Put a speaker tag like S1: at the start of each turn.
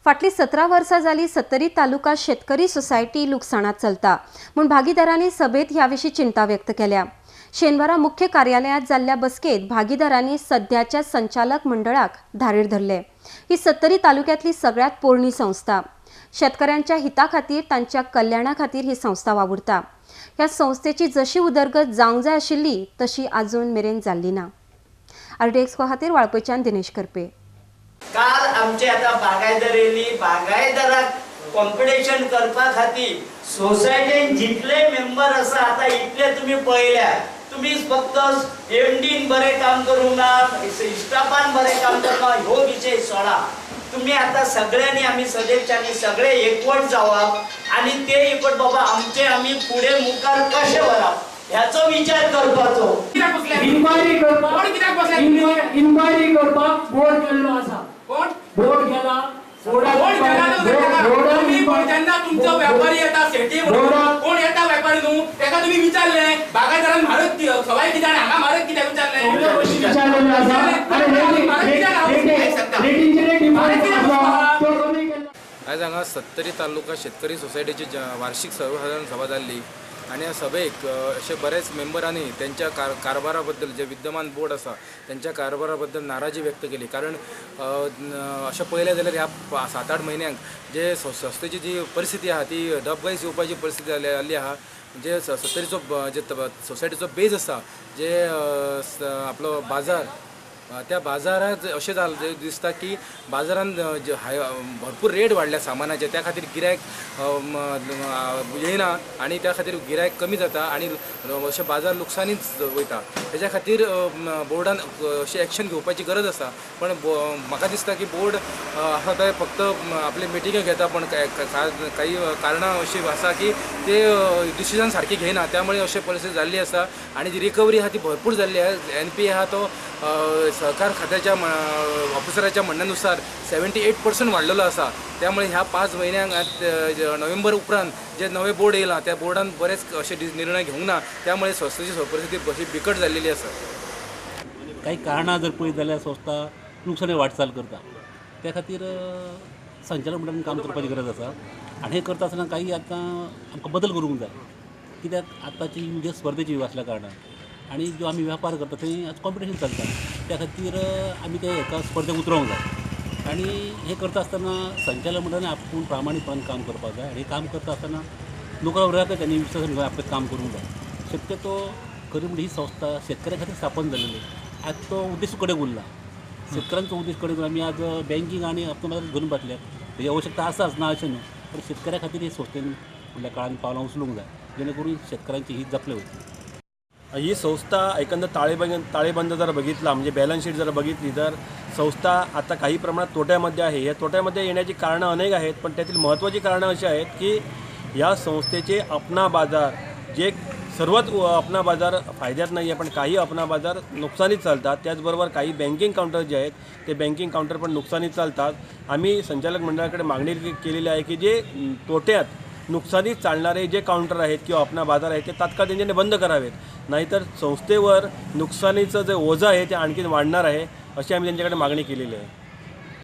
S1: फाटली 17 वर्सां जाली सत्तरी तालुका शेतकरी सोसायटी लुकसाणात चलता म्हूण भागीदारांनी सभेत ह्या विशीं चिंता व्यक्त केल्या। शेनवारा मुख्य कार्यालयात जाल्ल्या बसकेत भागीदारांनी सध्याच्या संचालक मंडळाक धारेर धरले। ही सत्तरी तालुक्यांतली सगळ्यात पोरणी संस्था। शेतकऱ्यांच्या हिता खातीर तांच्या कल्याणा खातीर ही संस्था वावुरता। ह्या संस्थेची जशी उदरगत जावंक जाय आशिल्ली तशी आजून मेरेन जाल्ली ना। आरटीएक्स खातीर वाळपयच्यान दिनेश करपे।
S2: काल आमचे आता बागायदार येयली, बागायदाराक कॉम्पिटिशन करपा खातीर सोसायटीन जितले मेंबर आसा आता इतले तुम्ही पळयल्या। तुम्ही फक्त एमडीन बरें काम करूंक ना, स्टाफान बरें काम करना ह्यो विशय सोडा। तुम्ही आता सगळ्यांनी आम्ही सदस्यांनी सगळे एकवट जावप आणि ते एकवट बाबा आमचे आम्ही पुढे मुखार कशे व्हरप ह्याचो विचार करपाचो।
S3: इन्क्वायरी करपाक बोर्ड केल्लो आसा। कोण बोर्ड केला?
S4: जेन्ना तुमचो व्यापारी येता सेटी कोण येता व्यापारी न्हू तेका तुम्ही विचारले बागायदारान म्हारग सवाय कित्याक हांगा म्हारग कित्याक
S5: आज हांगा सत्तरी तालुका शेतकरी सोसायटीची वार्षिक सर्वसाधारण सभा जाल्ली आणि ह्या सभेक असे बरेच मेंबरांनी त्यांच्या कारभाराबद्दल जे विद्यमान बोर्ड आसा त्यांच्या कारभाराबद्दल नाराजी व्यक्त केली। कारण अशें पळयलें जाल्यार ह्या 7-8 म्हयन्यांक जे संस्थेची जी परिस्थिती आहा ती डबघाईस येवपाची परिस्थिती जाल्ली आहा। जे सत्तरीचो जे सोसायटीचो बेज आसा जे आपलो बाजार त्या बाजारात अशें जालें दिसता की बाजारान भरपूर रेट वाडल्या सामानाचे, त्या खातीर गिरायक येयना आणि त्या खातीर गिरायक कमी जाता आणि अशें बाजार लुकसानीच वयता। तेच्या खातीर बोर्डान अशी एक्शन घेवपाची गरज आसा। पण म्हाका दिसता की बोर्ड आसा ते फक्त आपले मिटिंग घेता, पण काही कारणां अशी आसा की ते डिसिजन सारकी घेयना, त्यामुळे अशी परिस्थिती जाल्ली आसा। आणि जी रिकवरी आहा ती भरपूर जाल्ली आहे। NPA आहा तो सहकार खात्याच्या ऑफिसराच्या म्हणण्यानुसार 78% वाढलेलो आसा। त्यामुळे ह्या 5 महिन्यांक नोव्हेंबर उपरांत जे नवे बोर्ड येयला त्या बोर्डान बरेच असे निर्णय घेवंक ना, त्यामुळे संस्थेची परिस्थिती अशी बिकट जाल्लेली आसा।
S6: काही कारणां जर पळयत जाल्यार संस्था नुकसानी वाटचाल करता, त्या खातीर संचालक मंडळान काम करपाची गरज आसा। आणि हे करता आसतना काही आतां आमकां बदल करूंक जाय, कित्याक आतांची म्हणजे स्पर्धेची युग आसल्या कारणान आणि जो आम्ही व्यापार करता थंय आज कॉम्पिटिशन चलता, त्या खातीर आमी ते एका स्पर्धेक उतरोवंक जाय। आणि हे करता आसतना संचालक मंडळान आपूण प्रामाणीकपणान काम करपाक जाय आणि काम करता आसतना नोकरा वर्गाकय त्यांनी विश्वासान घेवन आपलें काम करूंक जाय। शक्यतो खरी म्हणजे ही संस्था शेतकऱ्या खातीर स्थापन जाल्ली, आज तो उद्देश कडेन उरला। शेतकऱ्यांचो उद्देश कडेन आमी आज बँकींग आणि अर्थमंत्रालयात घेवन बसल्यात, तेजी आवश्यकता आसाच ना अशें न्हू, पण शेतकऱ्या खातीर ही संस्थेन फुडल्या काळान पावलां उचलूंक जाय, जेणे करून शेतकऱ्यांची हित जपले वयतली।
S7: ही संस्था एकंदर ताळेबंद जर बघितला म्हणजे बॅलन्स शीट जर बघितली तर संस्था आता काही प्रमाणात तोट्यामध्ये आहे। या तोट्यामध्ये येण्याची कारणं अनेक आहेत, पण त्यातील महत्त्वाची कारणं अशी आहेत की या संस्थेचे अपना बाजार जे सर्वच अपना बाजार फायद्यात नाही आहे, पण काही अपना बाजार नुकसानीत चालतात। त्याचबरोबर काही बँकिंग काउंटर जे आहेत ते बँकिंग काउंटर पण नुकसानीत चालतात। आम्ही संचालक मंडळाकडे मागणी केलेली आहे की जे तोट्यात नुकसानीत चालणारे जे काउंटर आहेत किंवा अपना बाजार आहेत ते तात्काळ त्यांच्याने बंद करावेत, नाहीतर संस्थेवर नुकसानीचं जे ओझं आहे ते आणखीन वाढणार आहे, अशी आम्ही त्यांच्याकडे मागणी केलेली आहे।